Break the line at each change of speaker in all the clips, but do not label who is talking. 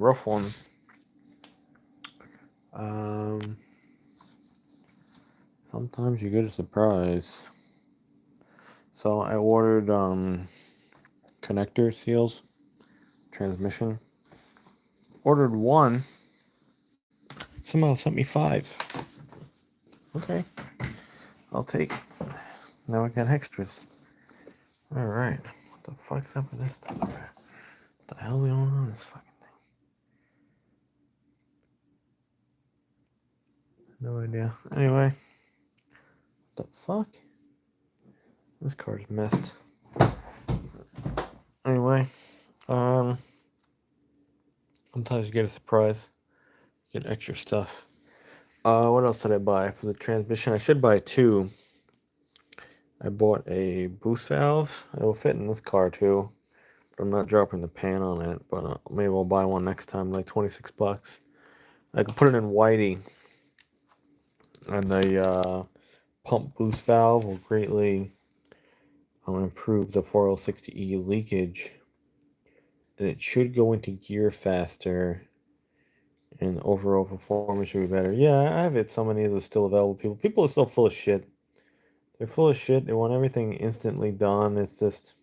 rough one. Sometimes you get a surprise. So I ordered connector seals, transmission. Ordered one. Somehow sent me 5. Okay, I'll take it. Now I got extras. All right, what the fuck's up with this stuff? What the hell's going on with this fucking thing? No idea. Anyway, what the fuck? This car's messed. Anyway, sometimes you get a surprise, you get extra stuff. What else did I buy for the transmission? I should buy 2. I bought a boost valve. It will fit in this car too, but I'm not dropping the pan on it. But maybe we'll buy one next time, like $26. I can put it in whitey, and the pump boost valve will greatly improve the 4L60E leakage, and it should go into gear faster, and overall performance should be better. Yeah, I have it. So many of those still available. People are still full of shit. They're full of shit. They want everything instantly done. It's just,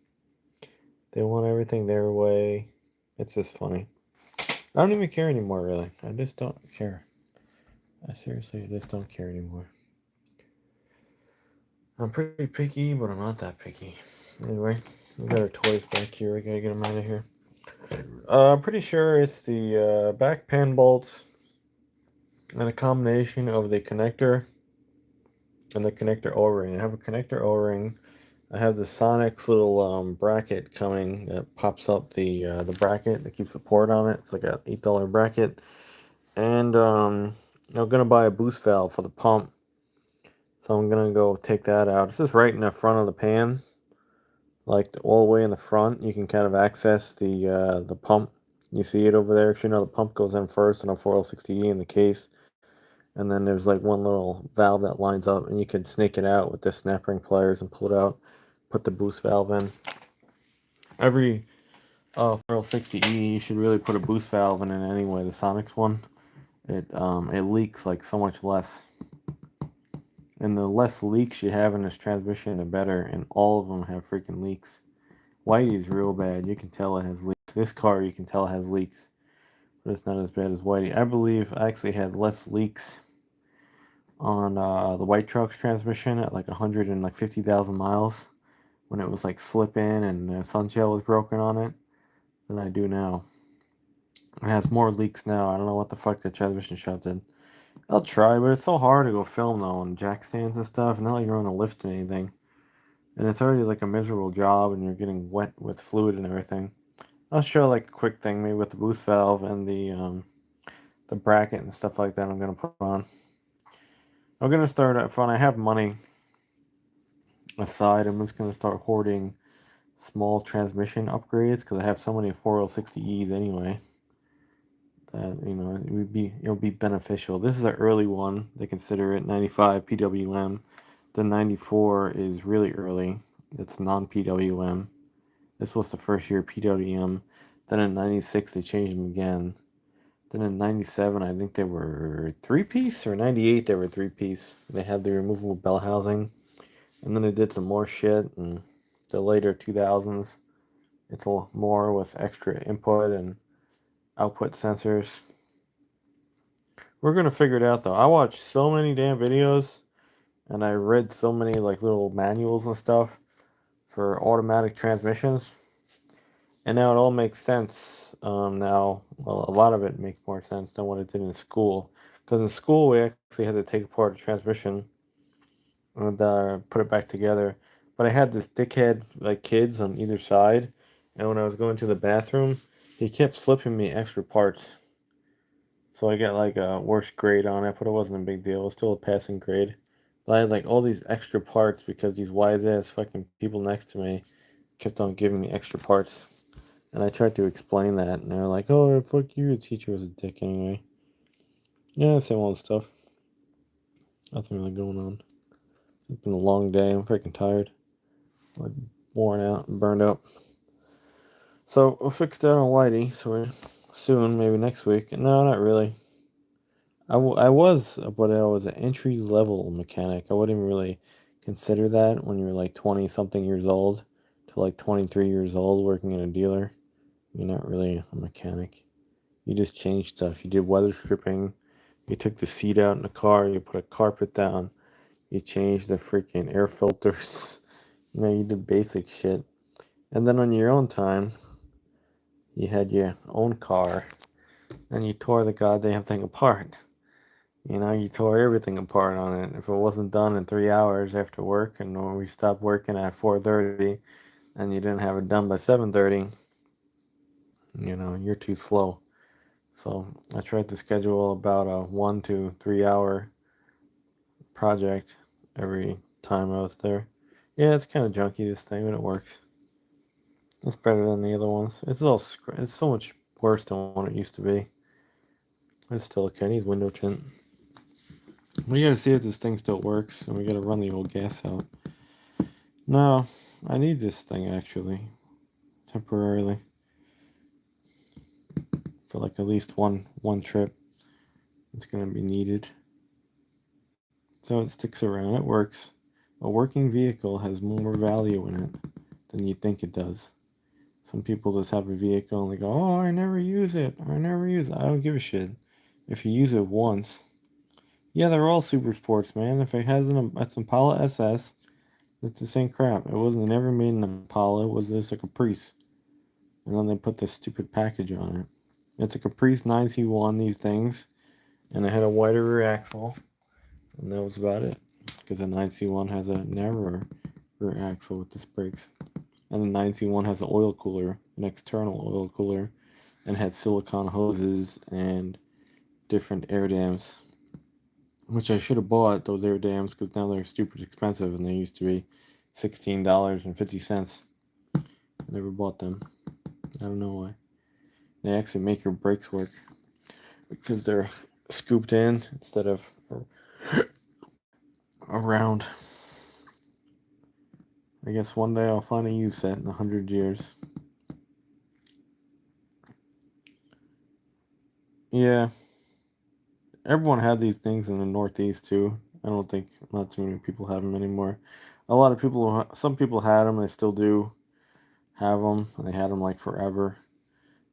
they want everything their way. It's just funny. I don't even care anymore, really. I just don't care. I seriously just don't care anymore. I'm pretty picky, but I'm not that picky. Anyway, we got our toys back here. I gotta get them out of here. I'm pretty sure it's the back pan bolts and a combination of the connector and the connector O-ring. I have a connector O-ring. I have the Sonex little bracket coming that pops up the bracket that keeps the port on it. It's like a $8 bracket. And I'm gonna buy a boost valve for the pump. So I'm gonna go take that out. It's just right in the front of the pan, like all the way in the front. You can kind of access the pump. You see it over there. You know the pump goes in first and a 4L60E in the case. And then there's like one little valve that lines up, and you can snake it out with the snap ring pliers and pull it out. Put the boost valve in. Every 4L60E, you should really put a boost valve in it anyway. The Sonex one, it leaks like so much less. And the less leaks you have in this transmission, the better. And all of them have freaking leaks. Whitey's real bad. You can tell it has leaks. This car, you can tell it has leaks, but it's not as bad as Whitey. I believe I actually had less leaks on the White Truck's transmission at like 150,000 miles when it was like slipping and the sunshell was broken on it than I do now. It has more leaks now. I don't know what the fuck the transmission shop did. I'll try, but it's so hard to go film though on jack stands and stuff. Not like you're on a lift or anything. And it's already like a miserable job and you're getting wet with fluid and everything. I'll show like a quick thing maybe with the boost valve and the bracket and stuff like that I'm gonna put on. I'm gonna start up front. I have money aside. I'm just gonna start hoarding small transmission upgrades because I have so many 4L60Es anyway that it'll be beneficial. This is an early one. They consider it 95 PWM. The 94 is really early. It's non-PWM. This was the first year PWM. Then in 96 they changed them again. Then in 97 I think they were 3-piece, or 98 they were 3-piece. They had the removable bell housing. And then they did some more shit in the later 2000s. It's a lot more with extra input and output sensors. We're gonna figure it out though. I watched so many damn videos and I read so many like little manuals and stuff for automatic transmissions. And now it all makes sense now. Well, a lot of it makes more sense than what it did in school. Because in school we actually had to take apart the transmission and put it back together. But I had this dickhead like kids on either side, and when I was going to the bathroom, he kept slipping me extra parts. So I got like a worse grade on it, but it wasn't a big deal. It was still a passing grade. But I had like all these extra parts because these wise ass fucking people next to me kept on giving me extra parts. And I tried to explain that, and they were like, "Oh, fuck you, the teacher was a dick anyway." Yeah, same old stuff. Nothing really going on. It's been a long day. I'm freaking tired. I'm worn out and burned out. So we'll fix that on Whitey. So we're soon, maybe next week. No, not really. I was, but I was an entry level mechanic. I wouldn't really consider that when you're like 20 something years old to like 23 years old working in a dealer. You're not really a mechanic. You just changed stuff. You did weather stripping. You took the seat out in the car. You put a carpet down. You changed the freaking air filters. You did basic shit. And then on your own time, you had your own car and you tore the goddamn thing apart. You tore everything apart on it. If it wasn't done in 3 hours after work, and when we stopped working at 4:30, and you didn't have it done by 7:30, you're too slow. So I tried to schedule about a 1 to 3 hour project every time I was there. Yeah, it's kind of junky, this thing, but it works. It's better than the other ones. It's so much worse than what it used to be. It's still okay. It needs window tint. We gotta see if this thing still works, and we gotta run the old gas out. No, I need this thing actually, temporarily, for like at least one trip. It's gonna be needed. So it sticks around. It works. A working vehicle has more value in it than you think it does. Some people just have a vehicle and they go, "Oh, I never use it. I never use it." I don't give a shit. If you use it once, yeah, they're all super sports, man. If it has it's an Impala SS, it's the same crap. It wasn't never made an Impala. It was just a Caprice, and then they put this stupid package on it. It's a Caprice 9C1. These things, and it had a wider rear axle, and that was about it. Because the 9C1 has a narrower rear axle with disc brakes. And the 9C1 has an oil cooler, an external oil cooler, and had silicone hoses and different air dams. Which I should have bought, those air dams, because now they're stupid expensive and they used to be $16.50. I never bought them. I don't know why. They actually make your brakes work because they're scooped in instead of around. I guess one day I'll finally use that in 100 years. Yeah. Everyone had these things in the Northeast too. I don't think not too many people have them anymore. A lot of people, some people had them, they still do have them, and they had them like forever.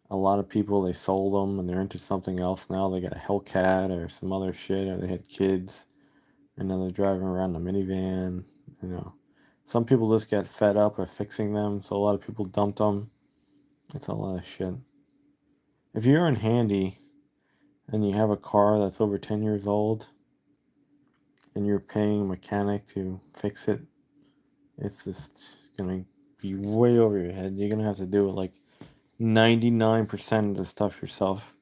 A lot of people, they sold them and they're into something else now. They got a Hellcat or some other shit, or they had kids, and now they're driving around in a minivan. Some people just get fed up of fixing them, so a lot of people dumped them. It's a lot of shit. If you're in handy and you have a car that's over 10 years old and you're paying a mechanic to fix it, it's just gonna be way over your head. You're gonna have to do it like 99% of the stuff yourself.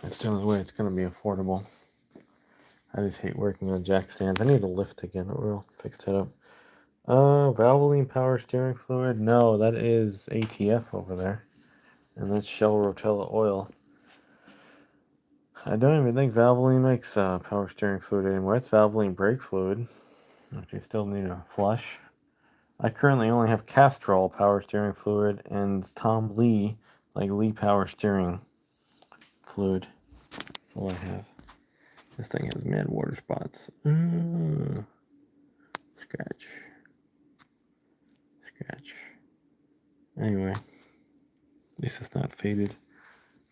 That's the only way it's gonna be affordable. I just hate working on jack stands. I need a lift again. We'll fix that up. Valvoline power steering fluid. No, that is ATF over there. And that's Shell Rotella oil. I don't even think Valvoline makes power steering fluid anymore. It's Valvoline brake fluid, which you still need to flush. I currently only have Castrol power steering fluid and Tom Lee, like Lee power steering fluid. That's all I have. This thing has mad water spots. Scratch. Anyway, at least it's not faded.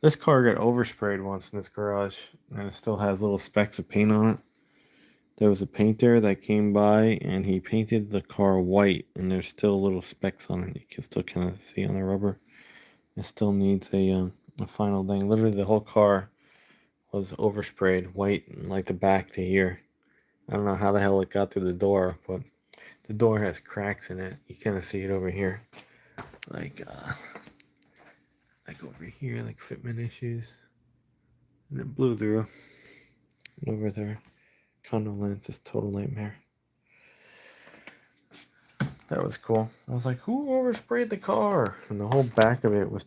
This car got oversprayed once in this garage, and it still has little specks of paint on it. There was a painter that came by, and he painted the car white, and there's still little specks on it. You can still kind of see on the rubber. It still needs a final thing. Literally, the whole car was oversprayed white, like the back to here. I don't know how the hell it got through the door, but the door has cracks in it. You kind of see it over here, like over here, like fitment issues, and it blew through. Over there, condo lens is total nightmare. That was cool. I was like, who oversprayed the car? And the whole back of it was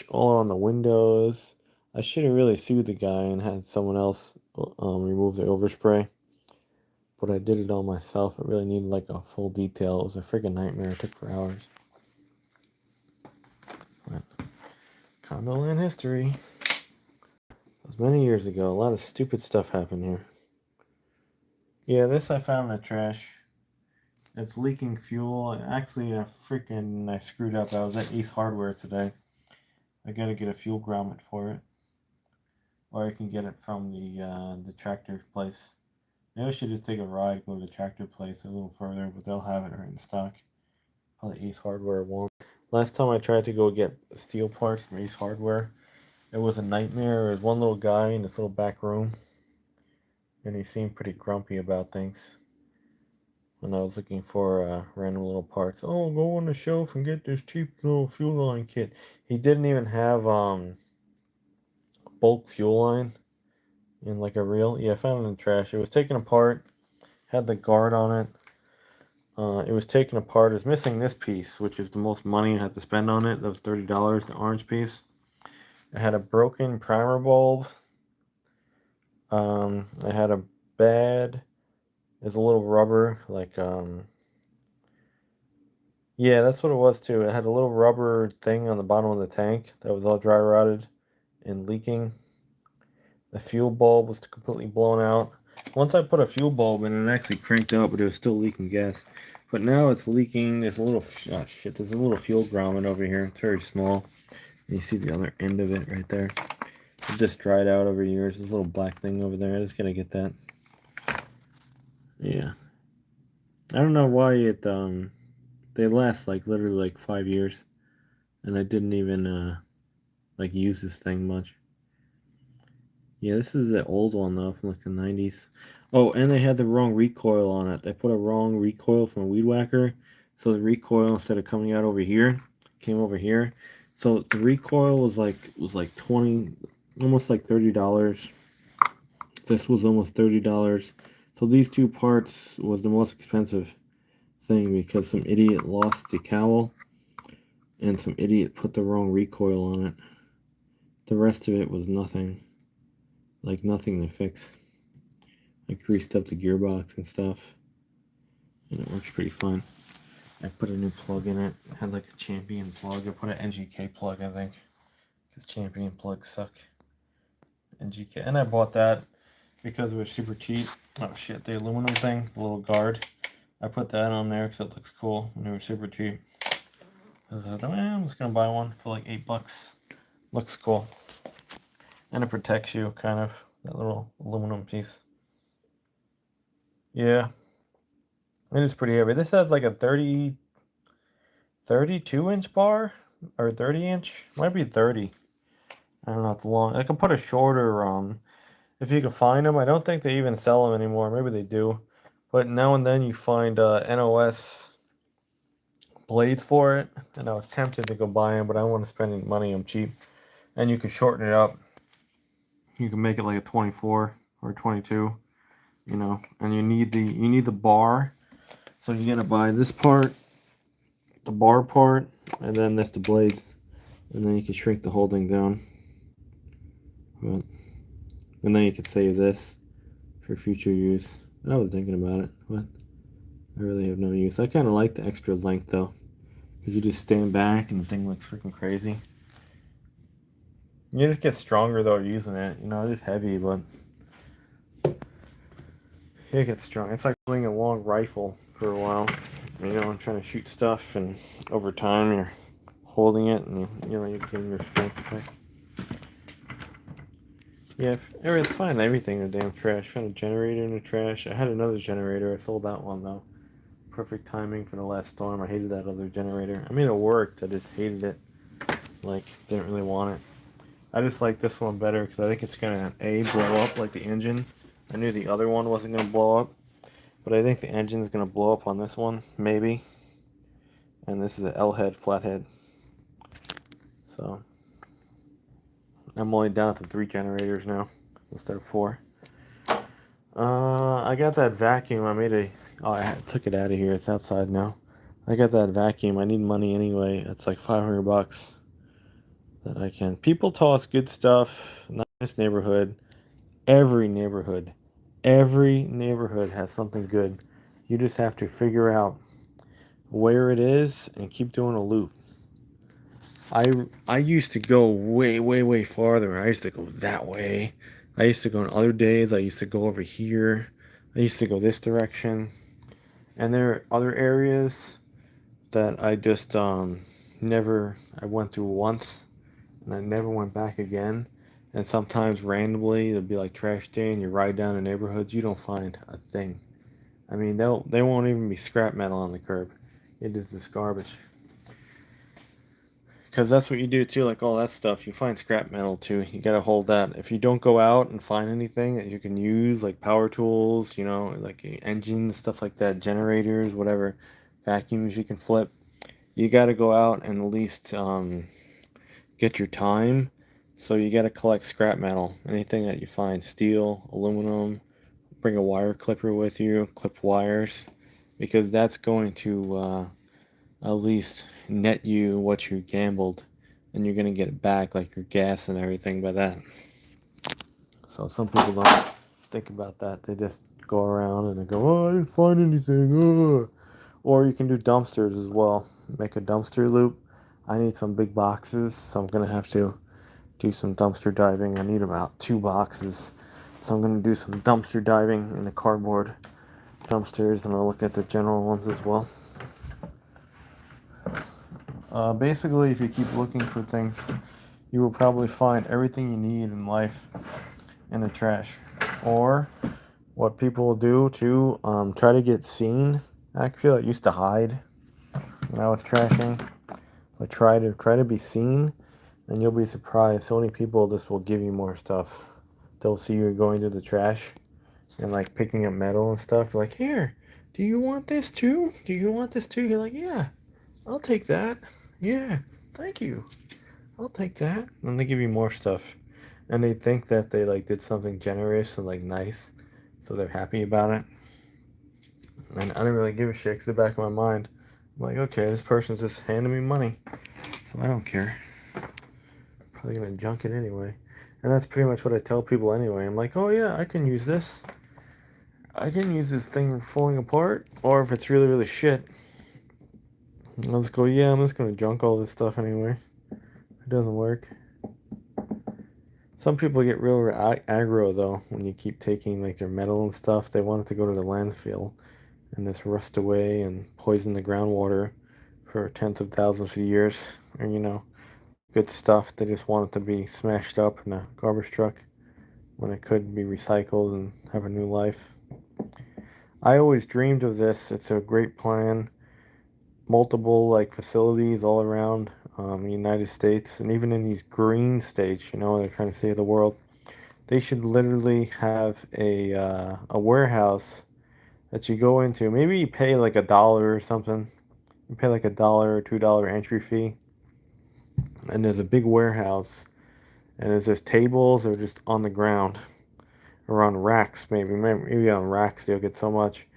all on the windows. I should have really sued the guy and had someone else remove the overspray. But I did it all myself. It really needed like a full detail. It was a freaking nightmare. It took for hours. Condoland history. It was many years ago. A lot of stupid stuff happened here. Yeah, this I found in the trash. It's leaking fuel. Actually, I screwed up. I was at Ace Hardware today. I gotta get a fuel grommet for it, or I can get it from the tractor place. Maybe I should just take a ride, go to the tractor place a little further, but they'll have it right in stock. Probably Ace Hardware won't. Last time I tried to go get steel parts from Ace Hardware, it was a nightmare. There was one little guy in this little back room, and he seemed pretty grumpy about things. When I was looking for random little parts, oh, go on the shelf and get this cheap little fuel line kit. He didn't even have bulk fuel line in like a reel. Yeah, I found it in the trash. It was taken apart, had the guard on it. It was taken apart. It was missing this piece, which is the most money I had to spend on it. That was $30, the orange piece. I had a broken primer bulb. I had a bad. There's a little rubber, like yeah, that's what it was too. It had a little rubber thing on the bottom of the tank that was all dry rotted and leaking. The fuel bulb was completely blown out. Once I put a fuel bulb in, it actually cranked up, but it was still leaking gas. But now it's leaking. There's a little there's a little fuel grommet over here. It's very small. And you see the other end of it right there. It just dried out over years. There's a little black thing over there. I just gotta get that. Yeah. I don't know why they last like literally like 5 years, and I didn't even like use this thing much. Yeah, this is an old one though, from like the 90s. Oh, and they had the wrong recoil on it. They put a wrong recoil from a weed whacker, so the recoil, instead of coming out over here, came over here. So the recoil was like 20, almost like $30. This was almost $30. So these two parts was the most expensive thing because some idiot lost the cowl and some idiot put the wrong recoil on it. The rest of it was nothing. Like nothing to fix. I greased up the gearbox and stuff, and it works pretty fine. I put a new plug in it. I had like a Champion plug. I put an NGK plug, I think, because Champion plugs suck. NGK, and I bought that because it was super cheap. Oh shit, the aluminum thing, the little guard. I put that on there because it looks cool, and they were super cheap. I was like, oh, I'm just gonna buy one for like $8. Looks cool, and it protects you, kind of, that little aluminum piece. Yeah, it is pretty heavy. This has like a 32-inch bar, or 30-inch. Might be 30. I don't know. It's long. I can put a shorter. If you can find them. I don't think they even sell them anymore. Maybe they do, but now and then you find NOS blades for it, and I was tempted to go buy them, but I don't want to spend any money. I'm cheap, and you can shorten it up. You can make it like a 24 or 22, you know. And you need the bar, so you gotta buy this part, the bar part, and then that's the blades, and then you can shrink the whole thing down. But, and then you could save this for future use. I was thinking about it, but I really have no use. I kind of like the extra length though, because you just stand back and the thing looks freaking crazy. You just get stronger though using it. You know, it is heavy, but it gets strong. It's like doing a long rifle for a while. You know, I'm trying to shoot stuff, and over time you're holding it, and you're getting your strength back. Yeah, it's fine. Everything in the damn trash. Found a generator in the trash. I had another generator. I sold that one though. Perfect timing for the last storm. I hated that other generator. I mean, it worked. I just hated it. Like, didn't really want it. I just like this one better because I think it's gonna blow up like the engine. I knew the other one wasn't gonna blow up, but I think the engine's gonna blow up on this one, maybe. And this is an L head, flathead. So I'm only down to 3 generators now instead of 4. I got that vacuum. I took it out of here. It's outside now. I got that vacuum. I need money anyway. It's like $500 that I can. People toss good stuff. Not this neighborhood. Every neighborhood has something good. You just have to figure out where it is and keep doing a loop. I used to go way farther. I used to go that way. I used to go on other days. I used to go over here. I used to go this direction. And there are other areas that I just never I went through once and I never went back again. And sometimes randomly there'll be like trash day and you ride down the neighborhoods, you don't find a thing. I mean, they won't even be scrap metal on the curb. It is just garbage. Because that's what you do too, like all that stuff. You find scrap metal too. You gotta hold that. If you don't go out and find anything that you can use, like power tools, like engines, stuff like that, generators, whatever, vacuums you can flip, you gotta go out and at least get your time. So you gotta collect scrap metal. Anything that you find, steel, aluminum, bring a wire clipper with you, clip wires, because that's going to at least net you what you gambled, and you're gonna get it back, like your gas and everything, by that. So some people don't think about that. They just go around and they go, "Oh, I didn't find anything." Oh. Or you can do dumpsters as well. Make a dumpster loop. I need some big boxes, so I'm gonna have to do some dumpster diving. I need about 2 boxes, so I'm gonna do some dumpster diving in the cardboard dumpsters, and I'll look at the general ones as well. Basically, if you keep looking for things, you will probably find everything you need in life in the trash. Or what people will do to try to get seen. Actually, I used to hide when I was trashing. But try to be seen, and you'll be surprised. So many people just will give you more stuff. They'll see you going to the trash and like picking up metal and stuff. They're like, "Here, do you want this too? Do you want this too?" You're like, "Yeah, I'll take that. Yeah, thank you. I'll take that." And they give you more stuff. And they think that they like did something generous and like nice. So they're happy about it. And I didn't really give a shit, 'cause the back of my mind, I'm like, okay, this person's just handing me money. So I don't care. Probably gonna junk it anyway. And that's pretty much what I tell people anyway. I'm like, oh yeah, I can use this. I can use this thing falling apart. Or if it's really shit, I'll just go, yeah, I'm just gonna junk all this stuff anyway. It doesn't work. Some people get real aggro though when you keep taking like their metal and stuff. They want it to go to the landfill and this rust away and poison the groundwater for tens of thousands of years. Or good stuff. They just want it to be smashed up in a garbage truck when it could be recycled and have a new life. I always dreamed of this. It's a great plan. Multiple like facilities all around the United States, and even in these green states, they're trying to save the world. They should literally have a warehouse that you go into. Maybe you pay like $1 or something. You pay like $1 or $2 entry fee, and there's a big warehouse, and there's just tables or just on the ground or on racks. Maybe on racks you'll get so much,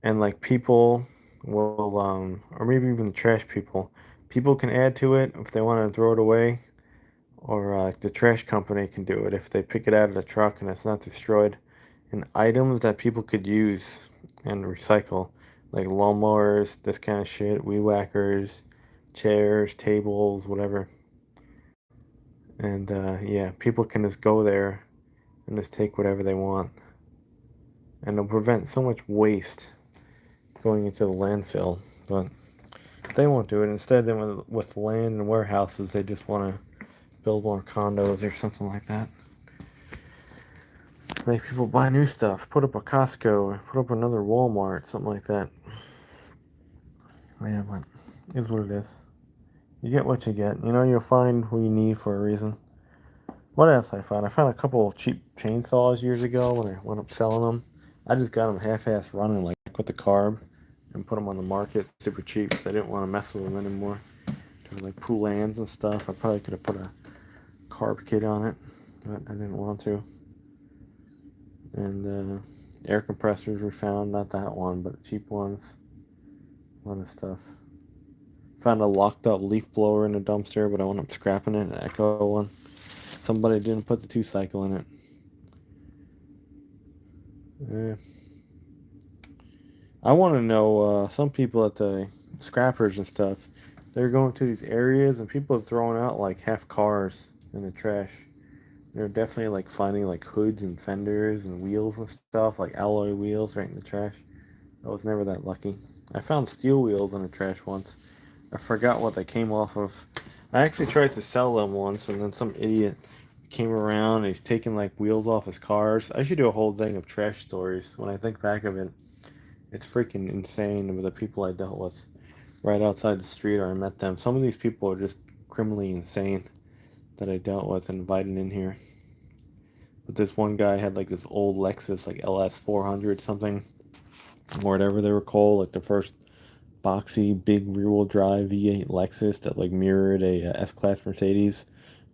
and like people will or maybe even the trash people can add to it if they want to throw it away, or the trash company can do it if they pick it out of the truck and it's not destroyed. And items that people could use and recycle, like lawnmowers, this kind of shit, weed whackers, chairs, tables, whatever. And yeah, people can just go there and just take whatever they want, and it'll prevent so much waste going into the landfill. But they won't do it. Instead, then with land and warehouses, they just want to build more condos or something like that. Make people buy new stuff. Put up a Costco, or put up another Walmart, something like that. Yeah, but it is what it is. You get what you get. You'll find what you need for a reason. What else I found? I found a couple of cheap chainsaws years ago when I went up selling them. I just got them half-ass running, like with the carb, and put them on the market super cheap, because I didn't want to mess with them anymore. They were like Poulans and stuff. I probably could have put a carb kit on it, but I didn't want to. And air compressors were found, not that one, but cheap ones. A lot of stuff. Found a locked up leaf blower in a dumpster, but I wound up scrapping it, an Echo one. Somebody didn't put the 2-cycle in it. Yeah. I want to know, some people at the scrappers and stuff, they're going to these areas and people are throwing out like half cars in the trash. They're definitely like finding like hoods and fenders and wheels and stuff, like alloy wheels right in the trash. I was never that lucky. I found steel wheels in the trash once. I forgot what they came off of. I actually tried to sell them once, and then some idiot came around and he's taking like wheels off his cars. I should do a whole thing of trash stories. When I think back of it, it's freaking insane with the people I dealt with right outside the street or I met them. Some of these people are just criminally insane that I dealt with and invited in here. But this one guy had like this old Lexus, like LS 400 something, or whatever they were called, like the first boxy, big rear-wheel drive V8 Lexus that like mirrored a S-Class Mercedes.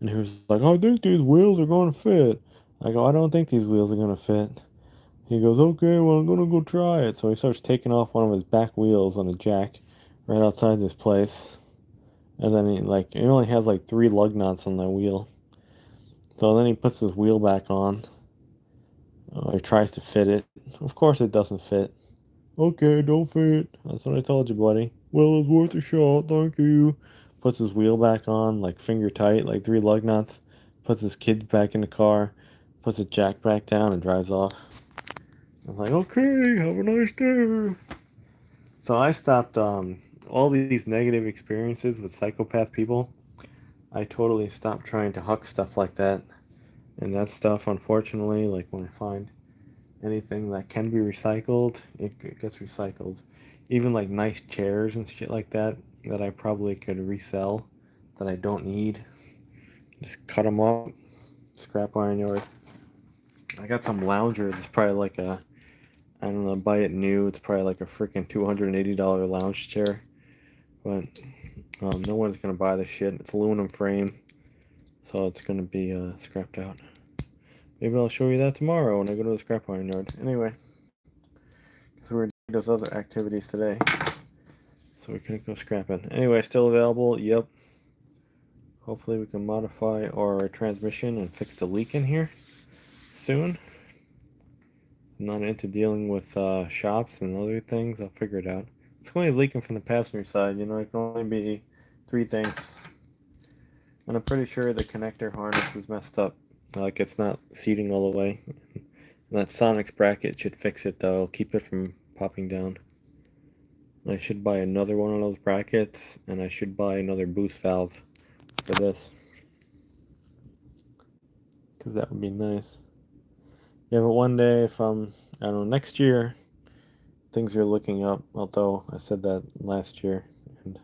And he was like, I think these wheels are gonna fit. I go, I don't think these wheels are gonna fit. He goes, okay, well, I'm gonna go try it. So he starts taking off one of his back wheels on a jack right outside this place. And then he only has like 3 lug nuts on that wheel. So then he puts his wheel back on. He tries to fit it. Of course it doesn't fit. Okay, don't fit. That's what I told you, buddy. Well, it's worth a shot, thank you. Puts his wheel back on, like finger tight, like 3 lug nuts. Puts his kids back in the car. Puts the jack back down and drives off. I'm like, okay, have a nice day. So I stopped all these negative experiences with psychopath people. I totally stopped trying to huck stuff like that. And that stuff, unfortunately, like when I find anything that can be recycled, it gets recycled. Even like nice chairs and shit like that that I probably could resell that I don't need. Just cut them up, scrap iron yard. I got some lounger that's probably like a, I don't know, buy it new. It's probably like a freaking $280 lounge chair. But no one's going to buy this shit. It's aluminum frame. So it's going to be scrapped out. Maybe I'll show you that tomorrow when I go to the scrap iron yard. Anyway, so we're doing those other activities today. So we couldn't go scrapping. Anyway, still available. Yep. Hopefully we can modify our transmission and fix the leak in here soon. I'm not into dealing with shops and other things. I'll figure it out. It's only leaking from the passenger side. You know, it can only be 3 things. And I'm pretty sure the connector harness is messed up. Like it's not seating all the way. And that Sonex bracket should fix it though. Keep it from popping down. I should buy another one of those brackets, and I should buy another boost valve for this. Because that would be nice. Yeah, but one day, if I don't know, next year, things are looking up. Although I said that last year, and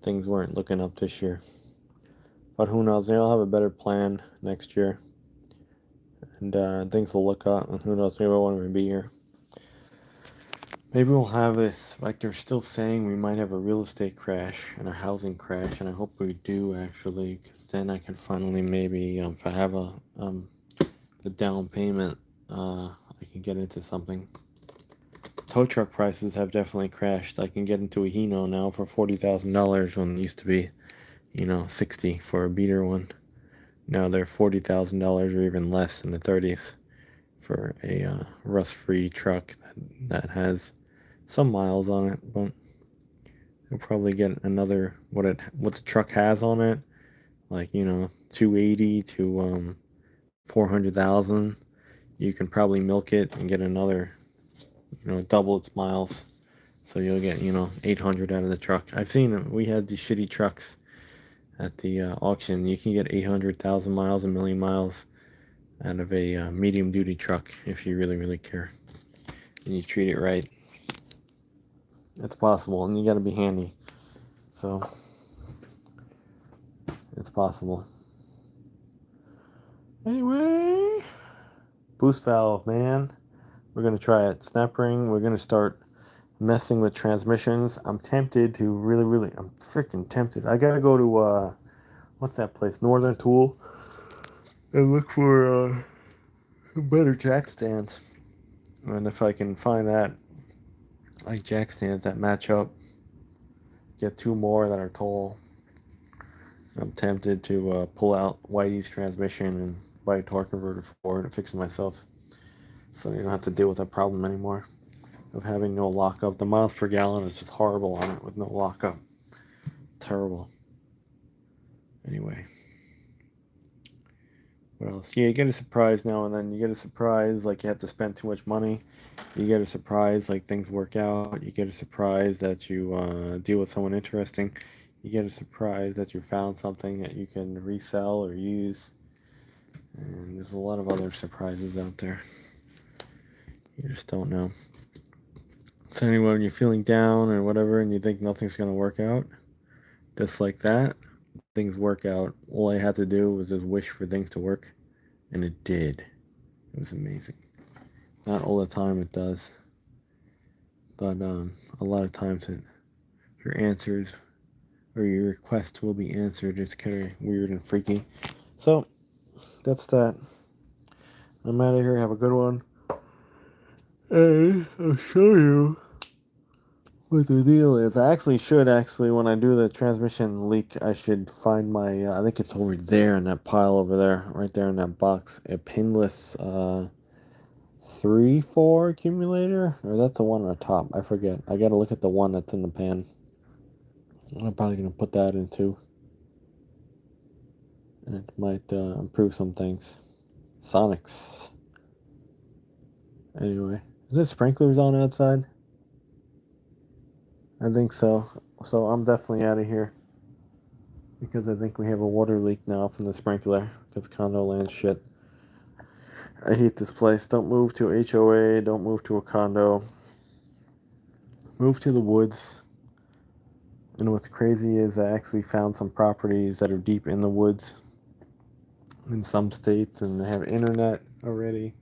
things weren't looking up this year. But who knows? Maybe I'll have a better plan next year. And things will look up, and who knows? Maybe I won't even be here. Maybe we'll have this, like they're still saying we might have a real estate crash and a housing crash, and I hope we do actually, because then I can finally maybe, if I have the down payment, I can get into something. Tow truck prices have definitely crashed. I can get into a Hino now for $40,000 when it used to be, $60 for a beater one. Now they're $40,000 or even less in the 30s for a rust-free truck that has some miles on it, but you'll probably get another what the truck has on it, like 280 to 400,000. You can probably milk it and get another, double its miles, so you'll get 800 out of the truck. I've seen them. We had these shitty trucks at the auction. You can get 800,000 miles, a million miles out of a medium duty truck if you really care and you treat it right. It's possible, and you gotta be handy. So, it's possible. Anyway, boost valve, man. We're gonna try it. Snap ring. We're gonna start messing with transmissions. I'm tempted to I'm freaking tempted. I gotta go to what's that place? Northern Tool, and look for better jack stands. And if I can find that, like jack stands that match up, get 2 more that are tall. I'm tempted to pull out Whitey's transmission and buy a torque converter for it and fix it myself, so you don't have to deal with that problem anymore of having no lockup. The miles per gallon is just horrible on it with no lockup. terrible. Anyway. What else? Yeah, you get a surprise now and then. You get a surprise like you have to spend too much money. You get a surprise like things work out. You get a surprise that you deal with someone interesting. You get a surprise that you found something that you can resell or use. And there's a lot of other surprises out there. You just don't know. So anyway, when you're feeling down or whatever and you think nothing's going to work out, just like that, things work out. All I had to do was just wish for things to work, and it did. It was amazing. Not all the time it does, but a lot of times your answers or your requests will be answered. It's kind of weird and freaky. So that's that. I'm out of here. Have a good one. And I'll show you what the deal is. I should when I do the transmission leak, I should find my, I think it's over there in that pile over there, right there in that box, a pinless 3-4 accumulator, or that's the one on the top. I forget. I gotta look at the one that's in the pan. I'm probably gonna put that in too. And it might improve some things. Sonics. Anyway, is there sprinklers on outside? I think so. So I'm definitely out of here. Because I think we have a water leak now from the sprinkler. Because condo land shit. I hate this place. Don't move to HOA. Don't move to a condo. Move to the woods. And what's crazy is I actually found some properties that are deep in the woods in some states, and they have internet already,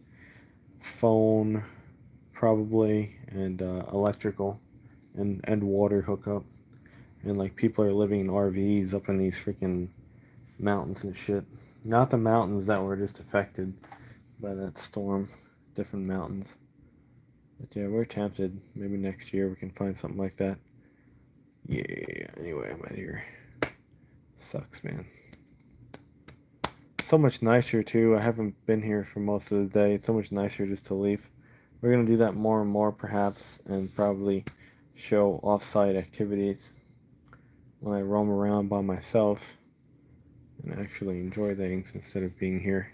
phone probably, and electrical and water hookup. And like people are living in RVs up in these freaking mountains and shit. Not the mountains that were just affected by that storm, different mountains. But yeah, we're tempted. Maybe next year we can find something like that. Yeah, anyway, I'm out of here. Sucks, man. So much nicer, too. I haven't been here for most of the day. It's so much nicer just to leave. We're going to do that more and more, perhaps, and probably show off-site activities when I roam around by myself and actually enjoy things instead of being here.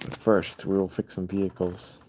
But first, we will fix some vehicles.